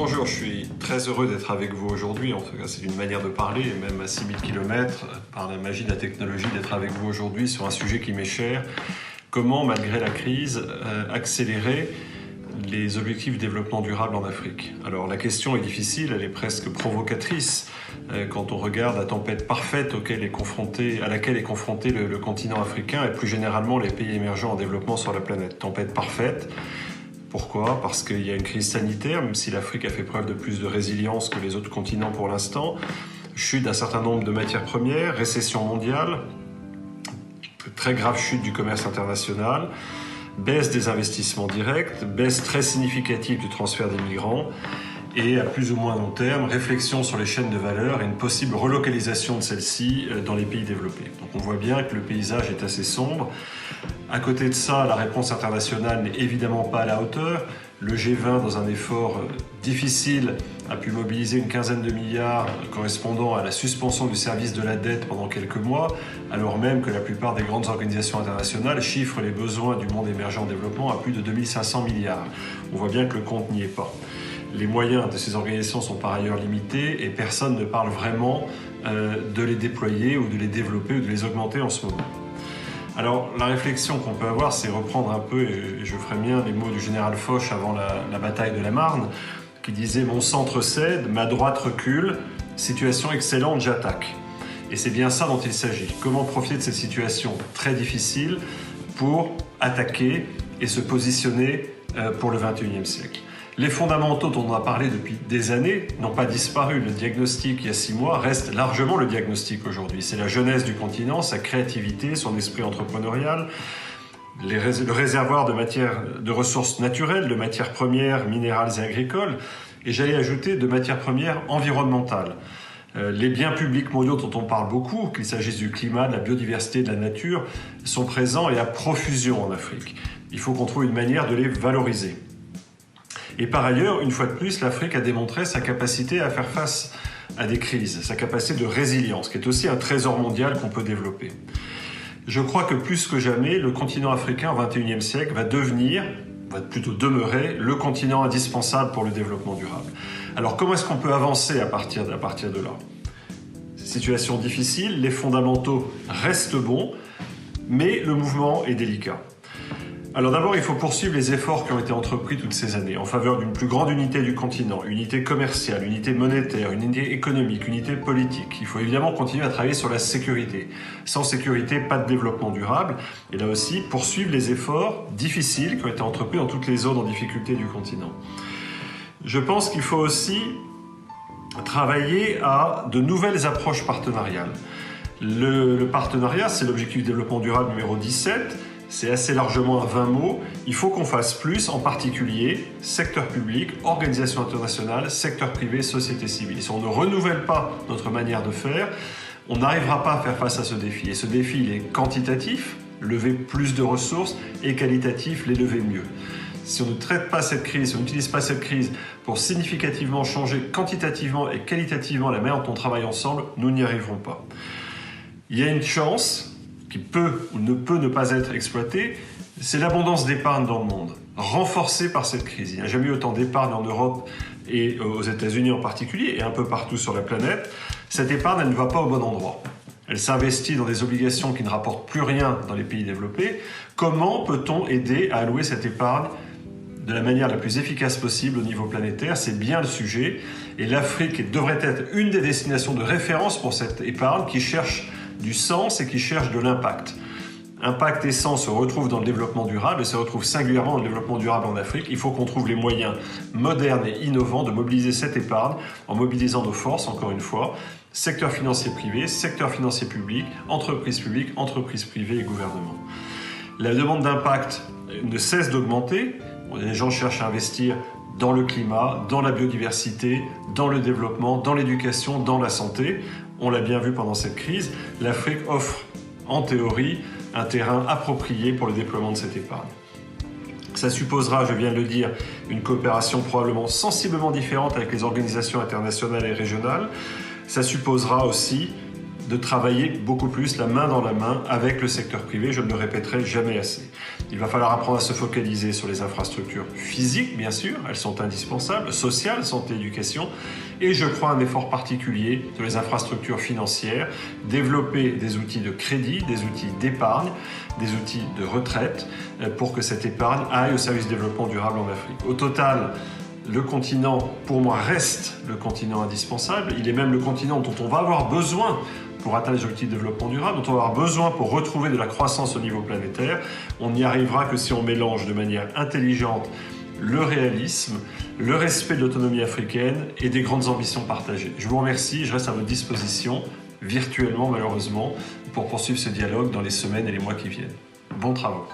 bonjour, je suis très heureux d'être avec vous aujourd'hui. En tout cas, c'est une manière de parler, et même à 6000 km, par la magie de la technologie, d'être avec vous aujourd'hui sur un sujet qui m'est cher. Comment, malgré la crise, accélérer les objectifs de développement durable en Afrique? Alors la question est difficile, elle est presque provocatrice quand on regarde la tempête parfaite à laquelle est confronté le continent africain et plus généralement les pays émergents en développement sur la planète. Tempête parfaite. Pourquoi? Parce qu'il y a une crise sanitaire, même si l'Afrique a fait preuve de plus de résilience que les autres continents pour l'instant, chute d'un certain nombre de matières premières, récession mondiale, très grave chute du commerce international, baisse des investissements directs, baisse très significative du transfert des migrants et à plus ou moins long terme, réflexion sur les chaînes de valeur et une possible relocalisation de celles-ci dans les pays développés. Donc on voit bien que le paysage est assez sombre. À côté de ça, la réponse internationale n'est évidemment pas à la hauteur. Le G20, dans un effort difficile, a pu mobiliser une quinzaine de milliards correspondant à la suspension du service de la dette pendant quelques mois, alors même que la plupart des grandes organisations internationales chiffrent les besoins du monde émergent en développement à plus de 2500 milliards. On voit bien que le compte n'y est pas. Les moyens de ces organisations sont par ailleurs limités et personne ne parle vraiment de les déployer ou de les développer ou de les augmenter en ce moment. Alors la réflexion qu'on peut avoir, c'est reprendre un peu, et je ferai bien les mots du général Foch avant la bataille de la Marne, qui disait « Mon centre cède, ma droite recule, situation excellente, j'attaque ». Et c'est bien ça dont il s'agit. Comment profiter de cette situation très difficile pour attaquer et se positionner pour le XXIe siècle. Les fondamentaux dont on a parlé depuis des années n'ont pas disparu. Le diagnostic il y a 6 mois reste largement le diagnostic aujourd'hui. C'est la jeunesse du continent, sa créativité, son esprit entrepreneurial, le réservoir de ressources naturelles, de matières premières, minérales et agricoles, et j'allais ajouter de matières premières environnementales. Les biens publics mondiaux dont on parle beaucoup, qu'il s'agisse du climat, de la biodiversité, de la nature, sont présents et à profusion en Afrique. Il faut qu'on trouve une manière de les valoriser. Et par ailleurs, une fois de plus, l'Afrique a démontré sa capacité à faire face à des crises, sa capacité de résilience, qui est aussi un trésor mondial qu'on peut développer. Je crois que plus que jamais, le continent africain au XXIe siècle va plutôt demeurer, le continent indispensable pour le développement durable. Alors comment est-ce qu'on peut avancer à partir de là? Situation difficile, les fondamentaux restent bons, mais le mouvement est délicat. Alors d'abord, il faut poursuivre les efforts qui ont été entrepris toutes ces années en faveur d'une plus grande unité du continent, unité commerciale, unité monétaire, unité économique, unité politique. Il faut évidemment continuer à travailler sur la sécurité. Sans sécurité, pas de développement durable. Et là aussi, poursuivre les efforts difficiles qui ont été entrepris dans toutes les zones en difficulté du continent. Je pense qu'il faut aussi travailler à de nouvelles approches partenariales. Le partenariat, c'est l'objectif de développement durable numéro 17. C'est assez largement à 20 mots. Il faut qu'on fasse plus, en particulier secteur public, organisations internationales, secteur privé, société civile. Si on ne renouvelle pas notre manière de faire, on n'arrivera pas à faire face à ce défi. Et ce défi, il est quantitatif, lever plus de ressources, et qualitatif, les lever mieux. Si on ne traite pas cette crise, si on n'utilise pas cette crise pour significativement changer quantitativement et qualitativement la manière dont on travaille ensemble, nous n'y arriverons pas. Il y a une chance qui peut ou ne peut ne pas être exploité, c'est l'abondance d'épargne dans le monde, renforcée par cette crise. Il n'y a jamais eu autant d'épargne en Europe et aux États-Unis en particulier, et un peu partout sur la planète. Cette épargne, elle ne va pas au bon endroit. Elle s'investit dans des obligations qui ne rapportent plus rien dans les pays développés. Comment peut-on aider à allouer cette épargne de la manière la plus efficace possible au niveau planétaire? C'est bien le sujet. Et l'Afrique devrait être une des destinations de référence pour cette épargne qui cherche du sens et qui cherche de l'impact. Impact et sens se retrouvent dans le développement durable et se retrouvent singulièrement dans le développement durable en Afrique. Il faut qu'on trouve les moyens modernes et innovants de mobiliser cette épargne en mobilisant nos forces, encore une fois, secteur financier privé, secteur financier public, entreprises publiques, entreprises privées et gouvernement. La demande d'impact ne cesse d'augmenter. Les gens cherchent à investir dans le climat, dans la biodiversité, dans le développement, dans l'éducation, dans la santé. On l'a bien vu pendant cette crise, l'Afrique offre en théorie un terrain approprié pour le déploiement de cette épargne. Ça supposera, je viens de le dire, une coopération probablement sensiblement différente avec les organisations internationales et régionales. Ça supposera aussi de travailler beaucoup plus la main dans la main avec le secteur privé, je ne le répéterai jamais assez. Il va falloir apprendre à se focaliser sur les infrastructures physiques, bien sûr, elles sont indispensables, sociales, santé, éducation, et je crois un effort particulier sur les infrastructures financières, développer des outils de crédit, des outils d'épargne, des outils de retraite, pour que cette épargne aille au service du développement durable en Afrique. Au total, le continent, pour moi, reste le continent indispensable. Il est même le continent dont on va avoir besoin pour atteindre les objectifs de développement durable, dont on va avoir besoin pour retrouver de la croissance au niveau planétaire. On n'y arrivera que si on mélange de manière intelligente le réalisme, le respect de l'autonomie africaine et des grandes ambitions partagées. Je vous remercie, je reste à votre disposition, virtuellement malheureusement, pour poursuivre ce dialogue dans les semaines et les mois qui viennent. Bons travaux.